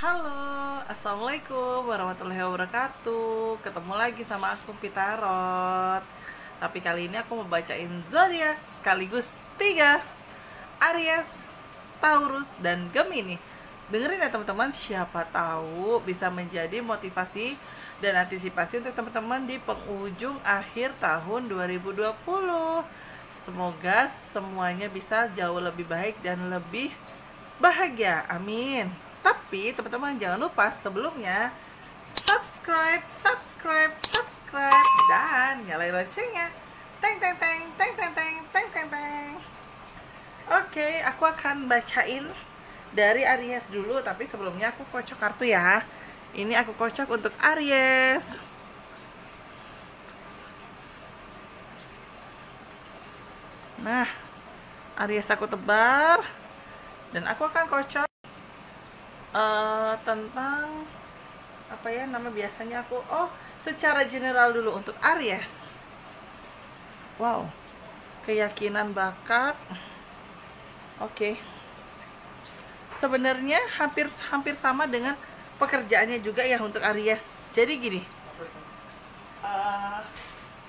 Halo, assalamualaikum warahmatullahi wabarakatuh. Ketemu lagi sama aku Pitarot. Tapi kali ini aku mau bacain zodiak sekaligus 3 Aries, Taurus, dan Gemini. Dengerin ya teman-teman, siapa tahu bisa menjadi motivasi dan antisipasi untuk teman-teman di penghujung akhir tahun 2020. Semoga semuanya bisa jauh lebih baik dan lebih bahagia, amin. Tapi teman-teman jangan lupa sebelumnya subscribe dan nyalain loncengnya. Teng teng teng teng teng teng teng teng teng. Oke, aku akan bacain dari Aries dulu, tapi sebelumnya aku kocok kartu ya. Ini aku kocok untuk Aries. Nah, Aries aku tebar dan aku akan kocok tentang apa ya nama biasanya aku secara general dulu untuk Aries. Wow, keyakinan, bakat. Oke. Sebenarnya hampir hampir sama dengan pekerjaannya juga ya untuk Aries. Jadi gini,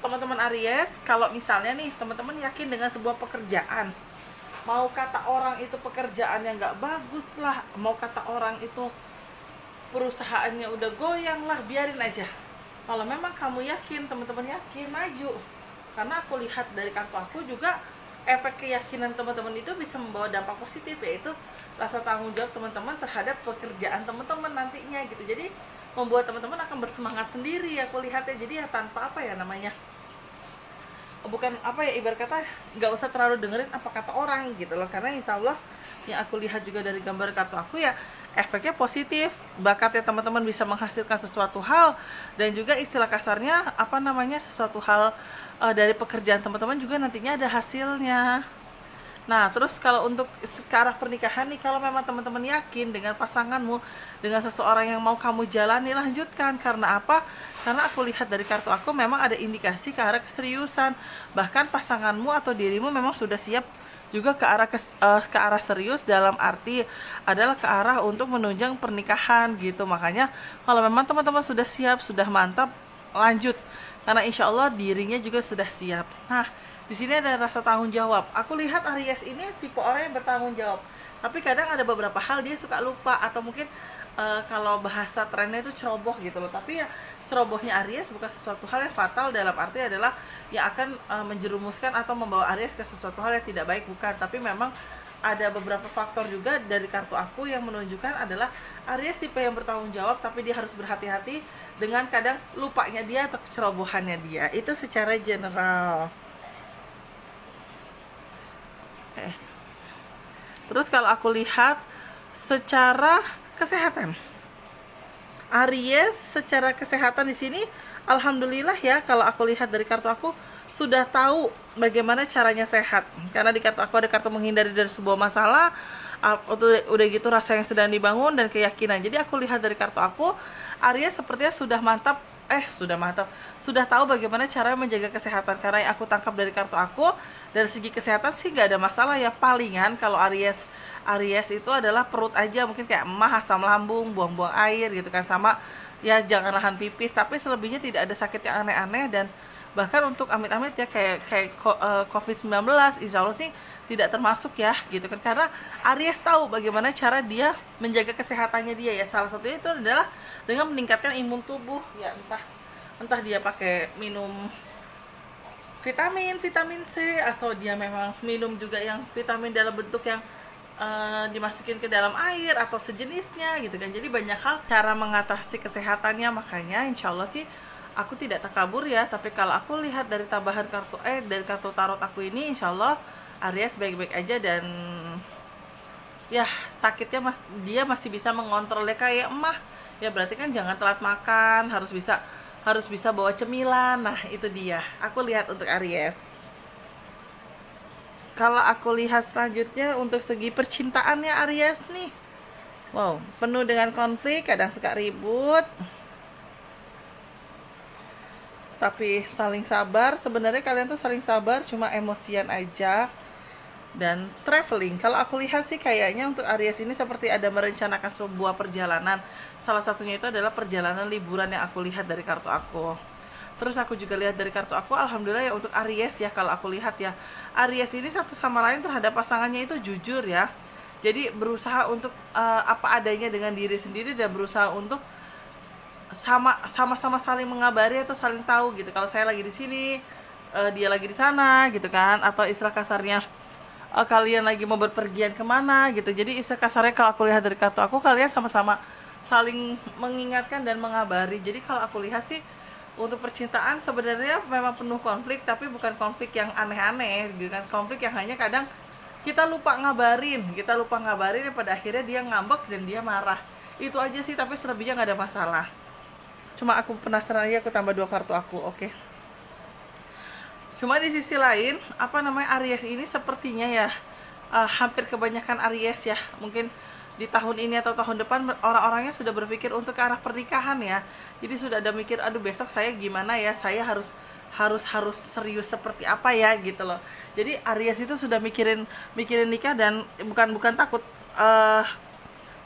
teman-teman Aries, kalau misalnya nih teman-teman yakin dengan sebuah pekerjaan, mau kata orang itu pekerjaannya nggak bagus lah, mau kata orang itu perusahaannya udah goyang lah, biarin aja. Kalau memang kamu yakin, teman-teman yakin, maju. Karena aku lihat dari kartu aku juga efek keyakinan teman-teman itu bisa membawa dampak positif, yaitu rasa tanggung jawab teman-teman terhadap pekerjaan teman-teman nantinya gitu. Jadi membuat teman-teman akan bersemangat sendiri, aku lihatnya. Jadi ya tanpa apa ya namanya, bukan apa ya, ibarat kata nggak usah terlalu dengerin apa kata orang gitu loh. Karena insya Allah yang aku lihat juga dari gambar kartu aku ya efeknya positif. Bakatnya teman-teman bisa menghasilkan sesuatu hal, dan juga istilah kasarnya apa namanya, sesuatu hal dari pekerjaan teman-teman juga nantinya ada hasilnya. Nah, terus kalau untuk ke arah pernikahan nih, kalau memang teman-teman yakin dengan pasanganmu, dengan seseorang yang mau kamu jalani, lanjutkan. Karena apa? Karena aku lihat dari kartu aku memang ada indikasi ke arah keseriusan. Bahkan pasanganmu atau dirimu memang sudah siap juga ke arah serius, dalam arti adalah ke arah untuk menunjang pernikahan gitu. Makanya kalau memang teman-teman sudah siap, sudah mantap, lanjut. Karena insya Allah dirinya juga sudah siap. Nah, di sini ada rasa tanggung jawab. Aku lihat Aries ini tipe orang yang bertanggung jawab. Tapi kadang ada beberapa hal dia suka lupa, atau mungkin kalau bahasa trennya itu ceroboh gitu loh. Tapi ya cerobohnya Aries bukan sesuatu hal yang fatal, dalam arti adalah yang akan menjerumuskan atau membawa Aries ke sesuatu hal yang tidak baik, bukan. Tapi memang ada beberapa faktor juga dari kartu aku yang menunjukkan adalah Aries tipe yang bertanggung jawab, tapi dia harus berhati-hati dengan kadang lupanya dia atau kecerobohannya dia. Itu secara general. Terus kalau aku lihat secara kesehatan, Aries secara kesehatan di sini alhamdulillah ya, kalau aku lihat dari kartu aku sudah tahu bagaimana caranya sehat. Karena di kartu aku ada kartu menghindari dari sebuah masalah, udah gitu rasa yang sedang dibangun dan keyakinan. Jadi aku lihat dari kartu aku, Aries sepertinya sudah tahu bagaimana cara menjaga kesehatan. Karena yang aku tangkap dari kartu aku, dari segi kesehatan sih nggak ada masalah ya. Palingan kalau Aries itu adalah perut aja, mungkin kayak emah, asam lambung, buang-buang air gitu kan, sama ya jangan nahan pipis. Tapi selebihnya tidak ada sakit yang aneh-aneh, dan bahkan untuk amit-amit ya kayak COVID-19 insya Allah sih tidak termasuk ya gitu kan. Karena Aries tahu bagaimana cara dia menjaga kesehatannya dia ya. Salah satunya itu adalah dengan meningkatkan imun tubuh ya, entah dia pakai minum vitamin C, atau dia memang minum juga yang vitamin dalam bentuk yang dimasukin ke dalam air atau sejenisnya gitu kan. Jadi banyak hal cara mengatasi kesehatannya. Makanya insya Allah sih aku tidak takabur ya. Tapi kalau aku lihat dari tambahan dari kartu tarot aku ini, insya Allah Aries baik-baik aja, dan ya sakitnya dia masih bisa mengontrolnya kayak emah ya. Berarti kan jangan telat makan, harus bisa bawa cemilan. Nah itu dia aku lihat untuk Aries. Kalau aku lihat selanjutnya untuk segi percintaannya Aries nih, wow, penuh dengan konflik, kadang suka ribut, tapi saling sabar. Sebenarnya kalian tuh saling sabar, cuma emosian aja. dan traveling. Kalau aku lihat sih kayaknya untuk Aries ini seperti ada merencanakan sebuah perjalanan. Salah satunya itu adalah perjalanan liburan yang aku lihat dari kartu aku. Terus aku juga lihat dari kartu aku, alhamdulillah ya untuk Aries ya, kalau aku lihat ya, Aries ini satu sama lain terhadap pasangannya itu jujur ya. Jadi berusaha untuk apa adanya dengan diri sendiri dan berusaha untuk sama-sama saling mengabari atau saling tahu gitu. Kalau saya lagi di sini, dia lagi di sana gitu kan, atau istilah kasarnya kalian lagi mau berpergian kemana gitu. Jadi istilah kasarnya kalau aku lihat dari kartu aku, kalian sama-sama saling mengingatkan dan mengabari. Jadi kalau aku lihat sih untuk percintaan sebenarnya memang penuh konflik, tapi bukan konflik yang aneh-aneh gitu kan. Konflik yang hanya kadang kita lupa ngabarin dan pada akhirnya dia ngambek dan dia marah. Itu aja sih, tapi selebihnya nggak ada masalah. Cuma aku penasaran aja, aku tambah 2 kartu aku, oke. Cuma di sisi lain, Aries ini sepertinya ya, hampir kebanyakan Aries ya, mungkin di tahun ini atau tahun depan orang-orangnya sudah berpikir untuk ke arah pernikahan ya. Jadi sudah ada mikir, aduh besok saya gimana ya, saya harus serius seperti apa ya gitu loh. Jadi Aries itu sudah mikirin nikah dan bukan takut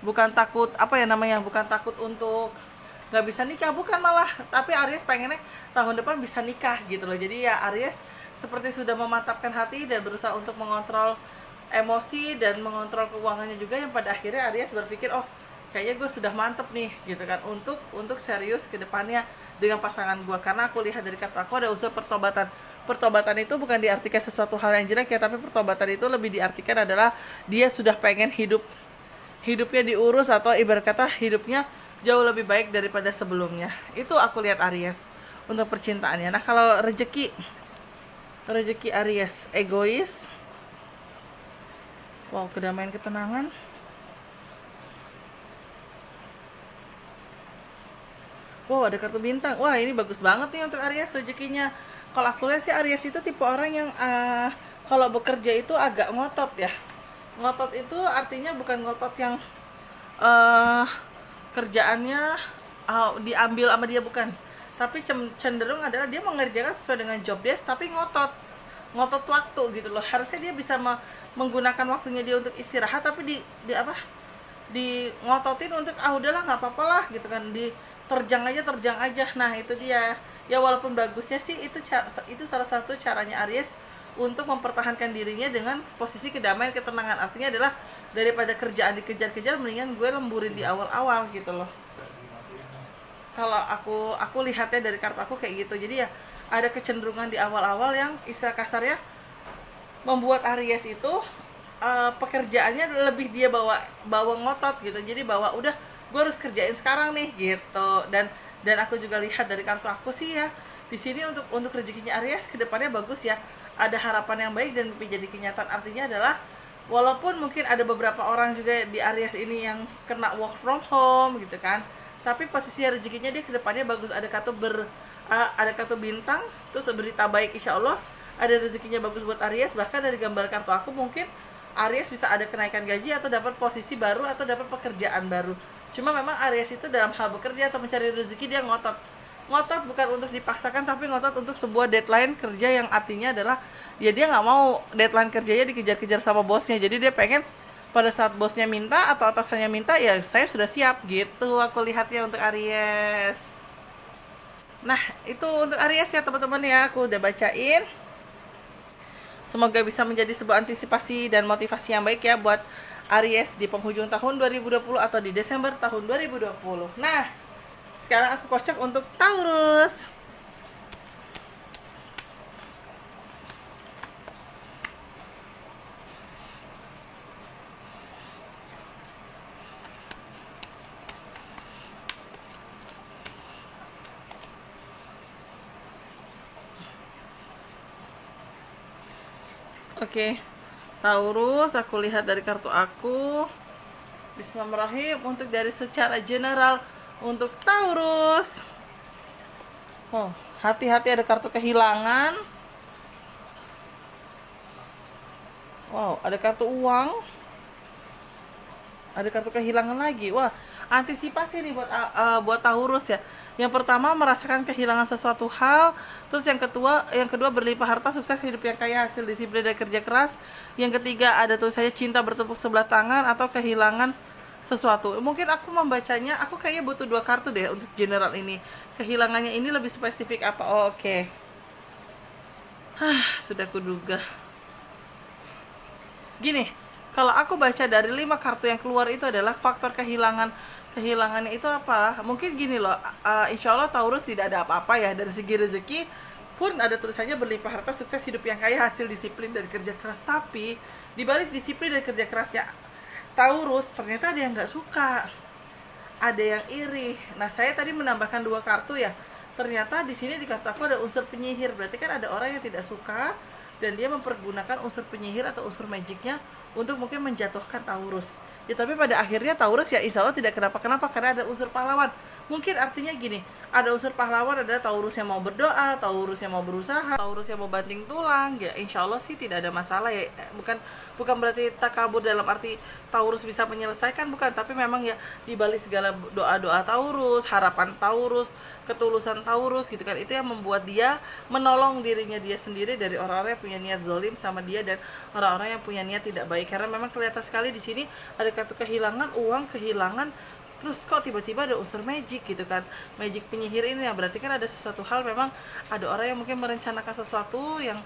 bukan takut bukan takut untuk nggak bisa nikah, bukan, malah tapi Aries pengennya tahun depan bisa nikah gitu loh. Jadi ya Aries seperti sudah memantapkan hati dan berusaha untuk mengontrol emosi dan mengontrol keuangannya juga, yang pada akhirnya Aries berpikir, oh kayaknya gue sudah mantep nih gitu kan untuk serius ke depannya dengan pasangan gue. Karena aku lihat dari kata aku ada unsur pertobatan. Pertobatan itu bukan diartikan sesuatu hal yang jelek ya, tapi pertobatan itu lebih diartikan adalah dia sudah pengen hidupnya diurus, atau ibarat kata hidupnya jauh lebih baik daripada sebelumnya. Itu aku lihat Aries untuk percintaannya. Nah kalau rezeki Aries, egois. Wow, kedamaian, ketenangan. Wow, ada kartu bintang. Wah, ini bagus banget nih untuk Aries rezekinya. Kalau aku lihat sih Aries itu tipe orang yang kalau bekerja itu agak ngotot ya. Ngotot itu artinya bukan ngotot yang kerjaannya diambil sama dia, bukan. Tapi cenderung adalah dia mengerjakan sesuai dengan job desk, tapi ngotot waktu gitu loh. Harusnya dia bisa menggunakan waktunya dia untuk istirahat, tapi di ngototin untuk udahlah nggak apa-apa lah gitu kan, terjang aja. Nah itu dia ya, walaupun bagusnya sih itu salah satu caranya Aries untuk mempertahankan dirinya dengan posisi kedamaian, ketenangan. Artinya adalah daripada kerjaan dikejar-kejar, mendingan gue lemburin di awal-awal gitu loh. Kalau aku lihatnya dari kartu aku kayak gitu. Jadi ya ada kecenderungan di awal-awal yang istilah kasarnya membuat Aries itu pekerjaannya lebih dia bawa ngotot gitu. Jadi bawa udah gue harus kerjain sekarang nih gitu. Dan aku juga lihat dari kartu aku sih ya, di sini untuk rezekinya Aries kedepannya bagus ya. Ada harapan yang baik dan menjadi kenyataan. Artinya adalah walaupun mungkin ada beberapa orang juga di Aries ini yang kena work from home gitu kan, tapi posisi rezekinya dia kedepannya bagus. Ada kartu bintang, terus berita baik, insya Allah ada rezekinya bagus buat Aries. Bahkan dari gambar kartu aku mungkin Aries bisa ada kenaikan gaji atau dapat posisi baru atau dapat pekerjaan baru. Cuma memang Aries itu dalam hal bekerja atau mencari rezeki dia ngotot bukan untuk dipaksakan, tapi ngotot untuk sebuah deadline kerja, yang artinya adalah ya dia nggak mau deadline kerjanya dikejar-kejar sama bosnya. Jadi dia pengen pada saat bosnya minta atau atasannya minta, ya saya sudah siap gitu. Aku lihatnya untuk Aries. Nah itu untuk Aries ya teman-teman ya, aku udah bacain. Semoga bisa menjadi sebuah antisipasi dan motivasi yang baik ya buat Aries di penghujung tahun 2020 atau di Desember tahun 2020. Nah, sekarang aku kocok untuk Taurus. Oke, Taurus, aku lihat dari kartu aku. Bismillahirrahmanirrahim. Untuk dari secara general untuk Taurus. Oh, hati-hati, ada kartu kehilangan. Wow, ada kartu uang. Ada kartu kehilangan lagi. Wah, antisipasi nih buat Taurus ya. Yang pertama merasakan kehilangan sesuatu hal, terus yang kedua berlimpah harta, sukses, hidup yang kaya, hasil disiplin dan kerja keras. Yang ketiga ada tulisannya cinta bertepuk sebelah tangan atau kehilangan sesuatu. Mungkin aku membacanya, aku kayaknya butuh 2 kartu deh untuk general ini. Kehilangannya ini lebih spesifik apa? Oh, oke. Sudah kuduga. Gini, kalau aku baca dari 5 kartu yang keluar itu adalah faktor kehilangan. Kehilangannya itu apa? Mungkin gini loh, insya Allah Taurus tidak ada apa-apa ya. Dari segi rezeki pun ada tulisannya berlimpah harta, sukses, hidup yang kaya, hasil disiplin dan kerja keras. Tapi dibalik disiplin dan kerja kerasnya Taurus, ternyata ada yang nggak suka, ada yang iri. Nah, saya tadi menambahkan 2 kartu ya. Ternyata di sini di kartu aku ada unsur penyihir. Berarti kan ada orang yang tidak suka dan dia mempergunakan unsur penyihir atau unsur magicnya untuk mungkin menjatuhkan Taurus. Ya, tapi pada akhirnya Taurus ya insya Allah tidak kenapa-kenapa karena ada unsur pahlawan. Mungkin artinya gini, ada unsur pahlawan, ada Taurus yang mau berdoa, Taurus yang mau berusaha, Taurus yang mau banting tulang. Ya insya Allah sih tidak ada masalah ya. Bukan berarti takabur dalam arti Taurus bisa menyelesaikan, bukan. Tapi memang ya dibalik segala doa-doa Taurus, harapan Taurus, ketulusan Taurus gitu kan, itu yang membuat dia menolong dirinya dia sendiri dari orang-orang yang punya niat zolim sama dia dan orang-orang yang punya niat tidak baik. Karena memang kelihatan sekali di sini ada kartu kehilangan uang, kehilangan, terus kok tiba-tiba ada unsur magic gitu kan, magic penyihir ini ya. Berarti kan ada sesuatu hal, memang ada orang yang mungkin merencanakan sesuatu yang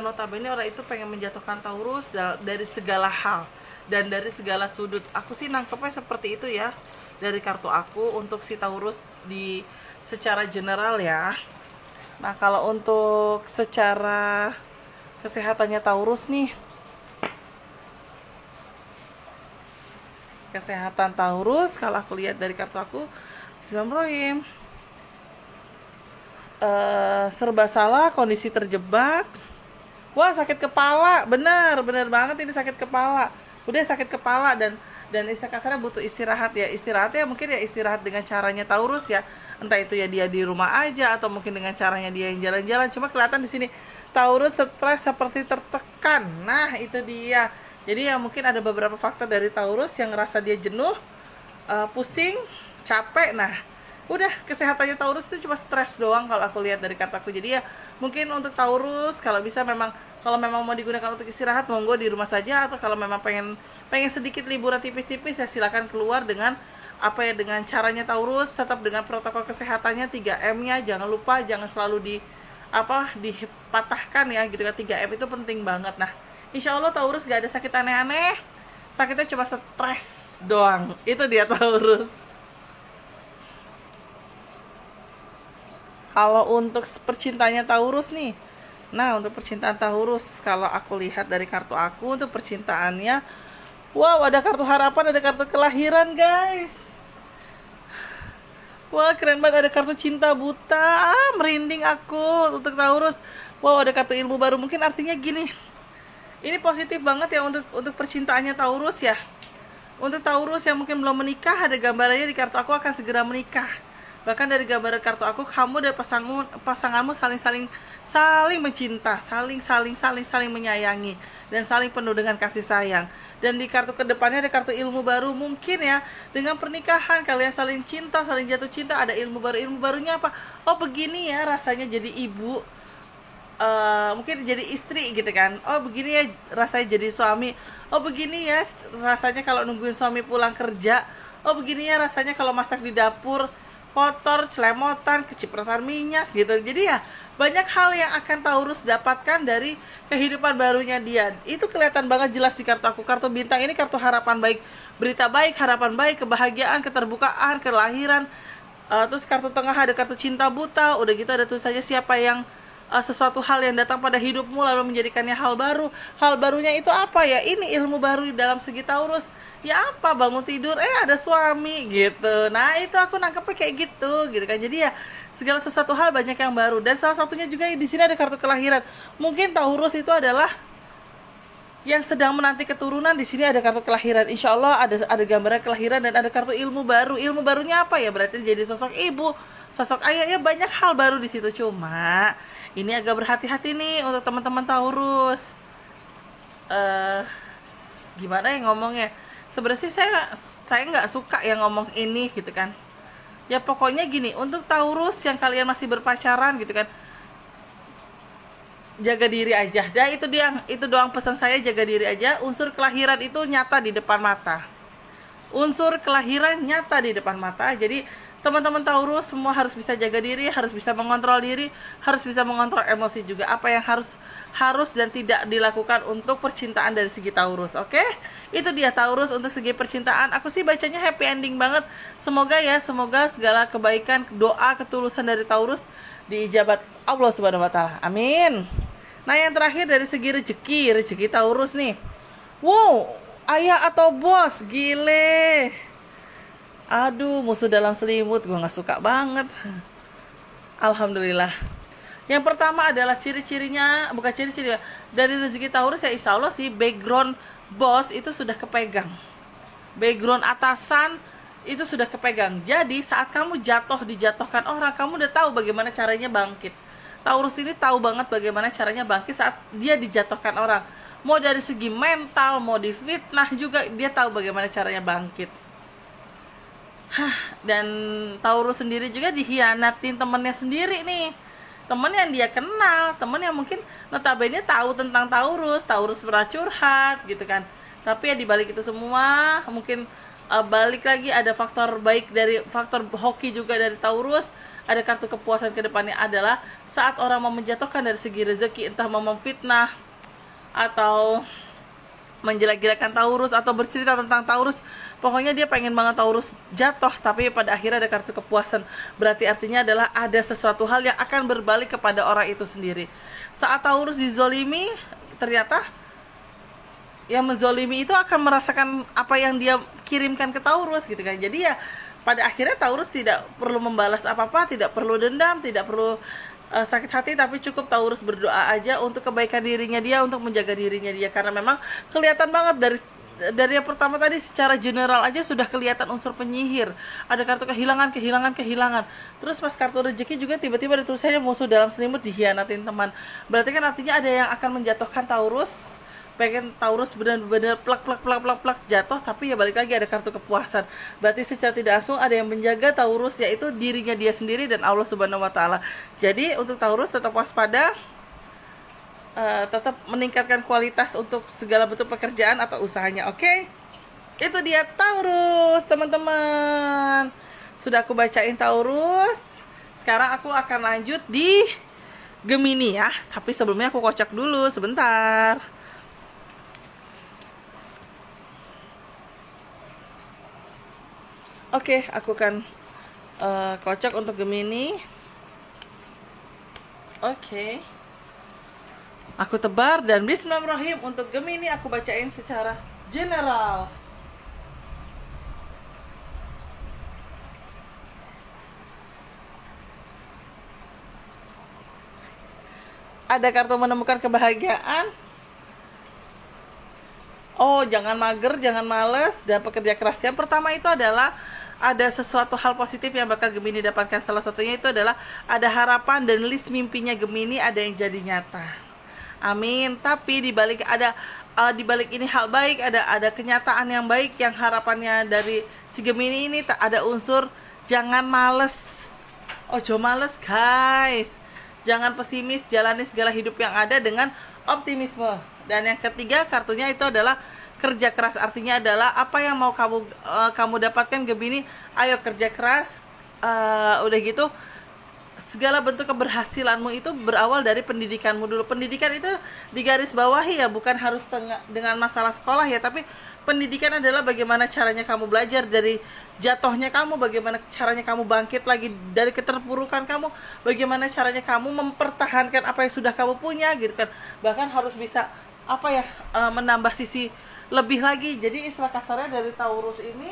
notabene orang itu pengen menjatuhkan Taurus dari segala hal dan dari segala sudut. Aku sih nangkepnya seperti itu ya dari kartu aku untuk si Taurus di secara general ya. Nah, kalau untuk secara kesehatannya Taurus nih, kesehatan Taurus kalau aku lihat dari kartu aku, Bismillahirrahmanirrahim, serba salah, kondisi terjebak. Wah, sakit kepala, benar banget ini, sakit kepala. Udah sakit kepala dan istilah kasarnya butuh istirahat ya. Istirahatnya mungkin ya istirahat dengan caranya Taurus ya. Entah itu ya dia di rumah aja atau mungkin dengan caranya dia yang jalan-jalan. Cuma kelihatan di sini Taurus stres seperti tertekan. Nah, itu dia. Jadi ya mungkin ada beberapa faktor dari Taurus yang ngerasa dia jenuh, pusing, capek. Nah, udah kesehatannya Taurus itu cuma stres doang kalau aku lihat dari kartaku. Jadi ya mungkin untuk Taurus kalau bisa kalau memang mau digunakan untuk istirahat, monggo di rumah saja. Atau kalau memang pengen sedikit liburan tipis-tipis ya silakan keluar dengan dengan caranya Taurus, tetap dengan protokol kesehatannya 3M-nya. Jangan lupa, jangan selalu dipatahkan ya gitu kan. 3M itu penting banget. Nah, insya Allah Taurus gak ada sakit aneh-aneh, sakitnya cuma stres doang. Itu dia Taurus. Kalau untuk percintanya Taurus nih, nah untuk percintaan Taurus kalau aku lihat dari kartu aku untuk percintaannya, wow, ada kartu harapan, ada kartu kelahiran guys. Wah, keren banget, ada kartu cinta buta. Merinding aku untuk Taurus. Wow, ada kartu ilmu baru. Mungkin artinya gini, ini positif banget ya untuk percintaannya Taurus ya. Untuk Taurus yang mungkin belum menikah, ada gambarannya di kartu aku akan segera menikah. Bahkan dari gambaran kartu aku, kamu dan pasanganmu saling mencinta, saling menyayangi, dan saling penuh dengan kasih sayang. Dan di kartu kedepannya ada kartu ilmu baru. Mungkin ya dengan pernikahan kalian saling cinta, saling jatuh cinta, ada ilmu baru. Ilmu barunya apa? Oh, begini ya rasanya jadi ibu, mungkin jadi istri gitu kan. Oh, begini ya rasanya jadi suami. Oh, begini ya rasanya kalau nungguin suami pulang kerja. Oh, begini ya rasanya kalau masak di dapur kotor, celemotan, kecipratan minyak gitu. Jadi ya banyak hal yang akan Taurus dapatkan dari kehidupan barunya dia. Itu kelihatan banget jelas di kartu aku. Kartu bintang ini kartu harapan baik, berita baik, harapan baik, kebahagiaan, keterbukaan, kelahiran. Terus kartu tengah ada kartu cinta buta. Udah gitu ada tulisannya siapa yang sesuatu hal yang datang pada hidupmu lalu menjadikannya hal baru. Hal barunya itu apa ya? Ini ilmu baru dalam segi Taurus. Ya apa, bangun tidur ada suami gitu. Nah, itu aku nangkepnya kayak gitu kan. Jadi ya segala sesuatu hal banyak yang baru. Dan salah satunya juga di sini ada kartu kelahiran. Mungkin Taurus itu adalah yang sedang menanti keturunan. Di sini ada kartu kelahiran. Insya Allah ada gambaran kelahiran dan ada kartu ilmu baru. Ilmu barunya apa ya? Berarti jadi sosok ibu, sosok ayah, ya banyak hal baru di situ. Cuma ini agak berhati-hati nih untuk teman-teman Taurus. Gimana ya ngomongnya? Sebenarnya saya nggak suka yang ngomong ini gitu kan. Ya pokoknya gini, untuk Taurus yang kalian masih berpacaran gitu kan, jaga diri aja. Dan itu doang pesan saya, jaga diri aja. Unsur kelahiran itu nyata di depan mata. Unsur kelahiran nyata di depan mata. Jadi teman-teman Taurus semua harus bisa jaga diri, harus bisa mengontrol diri, harus bisa mengontrol emosi juga. Apa yang harus dan tidak dilakukan untuk percintaan dari segi Taurus. Oke? Itu dia Taurus untuk segi percintaan. Aku sih bacanya happy ending banget. Semoga segala kebaikan, doa, ketulusan dari Taurus diijabat Allah Subhanahu wa taala. Amin. Nah, yang terakhir dari segi rezeki Taurus nih. Wow, ayah atau bos, gile. Aduh, musuh dalam selimut, gue gak suka banget. Alhamdulillah. Yang pertama adalah ciri-cirinya, bukan ciri-ciri, dari rezeki Taurus ya insya Allah sih background bos itu sudah kepegang. Background atasan itu sudah kepegang. Jadi saat kamu dijatuhkan orang, kamu udah tahu bagaimana caranya bangkit. Taurus ini tahu banget bagaimana caranya bangkit saat dia dijatuhkan orang. Mau dari segi mental, mau difitnah juga, dia tahu bagaimana caranya bangkit. Dan Taurus sendiri juga dihianatin temennya sendiri nih. Temen yang dia kenal, temen yang mungkin notabene tahu tentang Taurus pernah curhat gitu kan. Tapi ya dibalik itu semua, mungkin balik lagi ada faktor baik dari faktor hoki juga dari Taurus. Ada kartu kepuasan ke depannya adalah saat orang mau menjatuhkan dari segi rezeki, entah mau memfitnah atau menjelek-jelekan Taurus atau bercerita tentang Taurus, pokoknya dia pengen banget Taurus jatuh, tapi pada akhirnya ada kartu kepuasan. Berarti artinya adalah ada sesuatu hal yang akan berbalik kepada orang itu sendiri. Saat Taurus dizolimi, ternyata yang menzolimi itu akan merasakan apa yang dia kirimkan ke Taurus gitu kan. Jadi ya pada akhirnya Taurus tidak perlu membalas apa-apa, tidak perlu dendam, tidak perlu sakit hati, tapi cukup Taurus berdoa aja untuk kebaikan dirinya dia, untuk menjaga dirinya dia, karena memang kelihatan banget dari yang pertama tadi secara general aja sudah kelihatan unsur penyihir. Ada kartu kehilangan. Terus pas kartu rezeki juga tiba-tiba ada tulisannya musuh dalam selimut, dihianatin teman. Berarti kan artinya ada yang akan menjatuhkan Taurus. Pengen Taurus benar-benar plak jatuh, tapi ya balik lagi ada kartu kepuasan. Berarti secara tidak langsung ada yang menjaga Taurus, yaitu dirinya dia sendiri dan Allah Subhanahu wa taala. Jadi untuk Taurus tetap waspada, tetap meningkatkan kualitas untuk segala bentuk pekerjaan atau usahanya. Oke? Itu dia Taurus, teman-teman. Sudah aku bacain Taurus. Sekarang aku akan lanjut di Gemini ya. Tapi sebelumnya aku kocok dulu sebentar. Oke, aku akan kocok untuk Gemini. Oke. Aku tebar dan bismillahirrahmanirrahim. Untuk Gemini aku bacain secara general. Ada kartu menemukan kebahagiaan. Oh, jangan mager, jangan males, dan pekerja keras. Yang pertama itu adalah ada sesuatu hal positif yang bakal Gemini dapatkan. Salah satunya itu adalah ada harapan dan list mimpinya Gemini ada yang jadi nyata. Amin. Tapi dibalik ini hal baik, ada kenyataan yang baik, yang harapannya dari si Gemini ini tak ada unsur jangan males. Ojo males guys. Jangan pesimis, jalani segala hidup yang ada dengan optimisme. Dan yang ketiga kartunya itu adalah kerja keras, artinya adalah apa yang mau kamu dapatkan Gemini, ayo kerja keras. Udah gitu segala bentuk keberhasilanmu itu berawal dari pendidikanmu dulu. Pendidikan itu digaris bawahi ya, bukan harus dengan masalah sekolah ya, tapi pendidikan adalah bagaimana caranya kamu belajar dari jatuhnya kamu, bagaimana caranya kamu bangkit lagi dari keterpurukan kamu, bagaimana caranya kamu mempertahankan apa yang sudah kamu punya gitu kan. Bahkan harus bisa menambah sisi lebih lagi. Jadi istilah kasarnya dari Taurus ini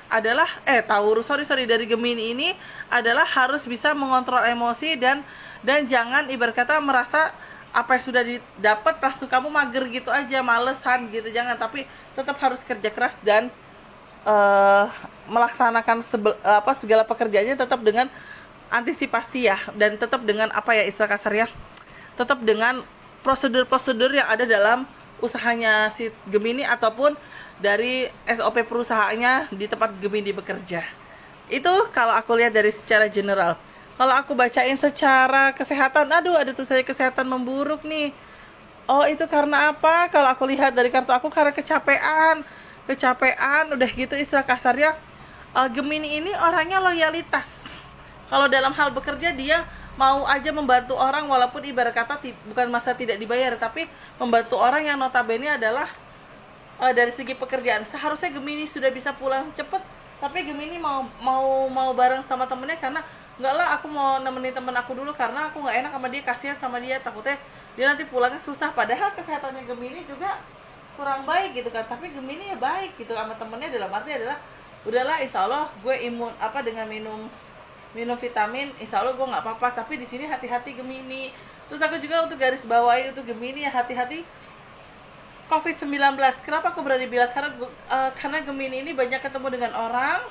adalah dari Gemini ini adalah harus bisa mengontrol emosi dan jangan ibarat kata merasa apa yang sudah didapat langsung kamu mager gitu aja, malesan gitu, jangan. Tapi tetap harus kerja keras dan melaksanakan segala pekerjaannya tetap dengan antisipasi ya, dan tetap dengan istilah kasarnya, tetap dengan prosedur-prosedur yang ada dalam usahanya si Gemini ataupun dari SOP perusahaannya di tempat Gemini bekerja. Itu kalau aku lihat dari secara general. Kalau aku bacain secara kesehatan, aduh ada tuh saya kesehatan memburuk nih. Oh itu karena apa? Kalau aku lihat dari kartu aku karena kecapean. Kecapean udah gitu istilah kasarnya, Gemini ini orangnya loyalitas. Kalau dalam hal bekerja dia mau aja membantu orang walaupun ibarat kata bukan masa tidak dibayar, tapi membantu orang yang notabene adalah dari segi pekerjaan. Seharusnya Gemini sudah bisa pulang cepet, tapi Gemini mau bareng sama temennya karena enggak lah, aku mau nemenin temen aku dulu karena aku nggak enak sama dia, kasihan sama dia, takutnya dia nanti pulangnya susah. Padahal kesehatannya Gemini juga kurang baik gitu kan, tapi Gemini ya baik gitu sama temennya, dalam arti adalah udahlah insya Allah gue imun dengan minum vitamin, insya Allah gue nggak apa-apa. Tapi di sini hati-hati Gemini. Terus aku juga untuk garis bawahi untuk Gemini ya, hati-hati COVID-19. Kenapa aku berani bilang? Karena Gemini ini banyak ketemu dengan orang,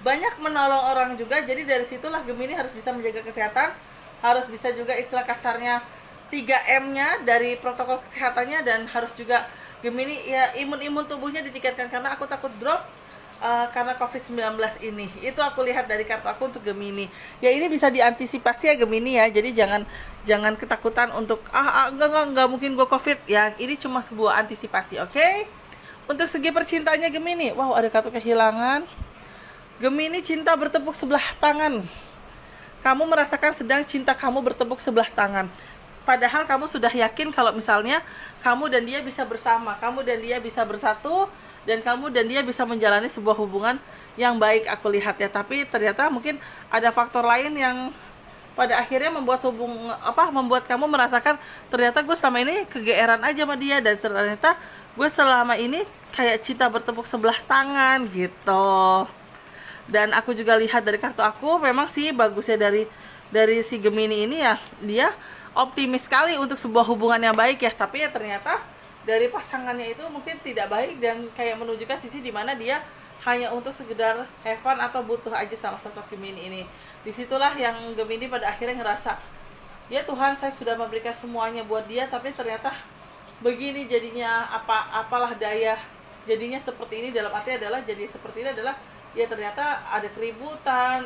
banyak menolong orang juga. Jadi dari situlah Gemini harus bisa menjaga kesehatan, harus bisa juga istilah kasarnya 3M-nya dari protokol kesehatannya, dan harus juga Gemini ya imun tubuhnya ditingkatkan karena aku takut drop karena COVID-19 ini. Itu aku lihat dari kartu aku untuk Gemini. Ya ini bisa diantisipasi ya Gemini ya. Jadi jangan ketakutan untuk enggak mungkin gue COVID ya. Ini cuma sebuah antisipasi, oke? Untuk segi percintaannya Gemini, wow ada kartu kehilangan. Gemini cinta bertepuk sebelah tangan. Kamu merasakan sedang cinta kamu bertepuk sebelah tangan. Padahal kamu sudah yakin kalau misalnya kamu dan dia bisa bersama, kamu dan dia bisa bersatu, dan kamu dan dia bisa menjalani sebuah hubungan yang baik aku lihat ya. Tapi ternyata mungkin ada faktor lain yang pada akhirnya membuat membuat kamu merasakan ternyata gue selama ini kegeeran aja sama dia, dan ternyata gue selama ini kayak cinta bertepuk sebelah tangan gitu. Dan aku juga lihat dari kartu aku, memang sih bagusnya dari si Gemini ini ya, dia optimis sekali untuk sebuah hubungan yang baik ya. Tapi ya ternyata dari pasangannya itu mungkin tidak baik, dan kayak menunjukkan sisi dimana dia hanya untuk sekedar have fun atau butuh aja sama sosok Gemini ini. Disitulah yang Gemini pada akhirnya ngerasa, ya Tuhan saya sudah memberikan semuanya buat dia, tapi ternyata begini jadinya, apalah daya jadinya seperti ini. Dalam arti adalah jadi seperti ini adalah ya ternyata ada keributan,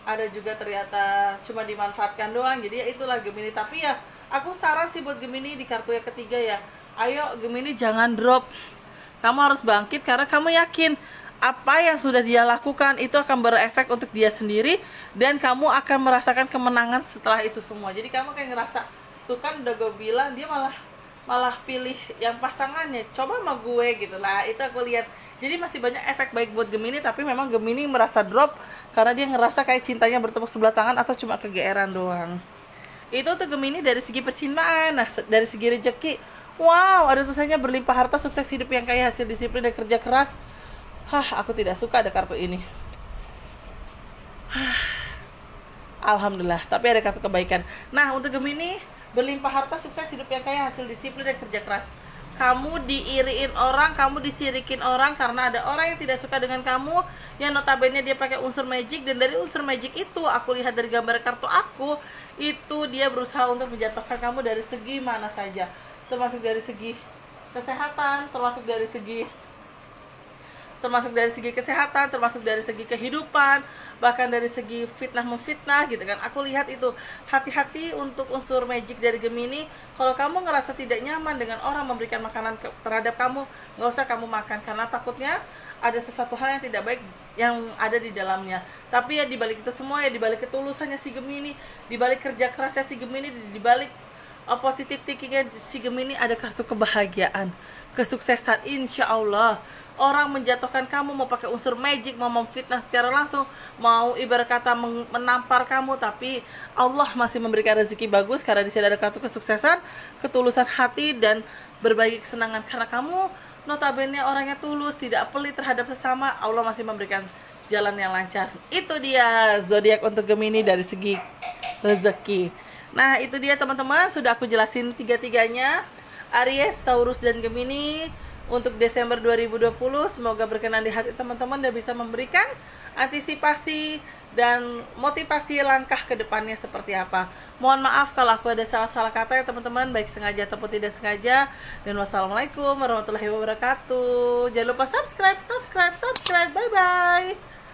ada juga ternyata cuma dimanfaatkan doang. Jadi ya itulah Gemini. Tapi ya aku saran sih buat Gemini di kartu yang ketiga ya, ayo Gemini jangan drop. Kamu harus bangkit karena kamu yakin apa yang sudah dia lakukan itu akan berefek untuk dia sendiri, dan kamu akan merasakan kemenangan setelah itu semua. Jadi kamu kayak ngerasa, tuh kan udah gue bilang, dia malah pilih yang pasangannya, coba sama gue gitu lah. Itu aku lihat. Jadi masih banyak efek baik buat Gemini, tapi memang Gemini merasa drop karena dia ngerasa kayak cintanya bertepuk sebelah tangan atau cuma kegeeran doang. Itu tuh Gemini dari segi percintaan. Nah, dari segi rezeki, wow, ada tulisannya berlimpah harta, sukses hidup yang kaya, hasil disiplin dan kerja keras. Aku tidak suka ada kartu ini. Alhamdulillah, tapi ada kartu kebaikan. Nah, untuk Gemini, berlimpah harta, sukses hidup yang kaya, hasil disiplin dan kerja keras. Kamu diiriin orang, kamu disirikin orang karena ada orang yang tidak suka dengan kamu, yang notabene dia pakai unsur magic. Dan dari unsur magic itu, aku lihat dari gambar kartu aku, itu dia berusaha untuk menjatuhkan kamu dari segi mana saja, termasuk dari segi kesehatan, termasuk dari segi kesehatan, termasuk dari segi kehidupan, bahkan dari segi fitnah-memfitnah gitu kan. Aku lihat itu, hati-hati untuk unsur magic dari Gemini. Kalau kamu ngerasa tidak nyaman dengan orang memberikan makanan terhadap kamu, nggak usah kamu makan, karena takutnya ada sesuatu hal yang tidak baik yang ada di dalamnya. Tapi ya dibalik itu semua, ya dibalik ketulusannya si Gemini, dibalik kerja kerasnya si Gemini, dibalik positif thinkingnya si Gemini, ada kartu kebahagiaan, kesuksesan. Insya Allah orang menjatuhkan kamu, mau pakai unsur magic, mau memfitnah secara langsung, mau ibarat kata menampar kamu, tapi Allah masih memberikan rezeki bagus karena di sini ada kartu kesuksesan, ketulusan hati, dan berbagi kesenangan. Karena kamu notabene orangnya tulus, tidak pelit terhadap sesama, Allah masih memberikan jalan yang lancar. Itu dia zodiak untuk Gemini dari segi rezeki. Nah, itu dia teman-teman, sudah aku jelasin tiga-tiganya, Aries, Taurus, dan Gemini. untuk Desember 2020. Semoga berkenan di hati teman-teman dan bisa memberikan antisipasi dan motivasi langkah ke depannya seperti apa. Mohon maaf kalau aku ada salah-salah kata ya teman-teman, baik sengaja ataupun tidak sengaja. Dan wassalamualaikum warahmatullahi wabarakatuh. Jangan lupa subscribe. Bye bye.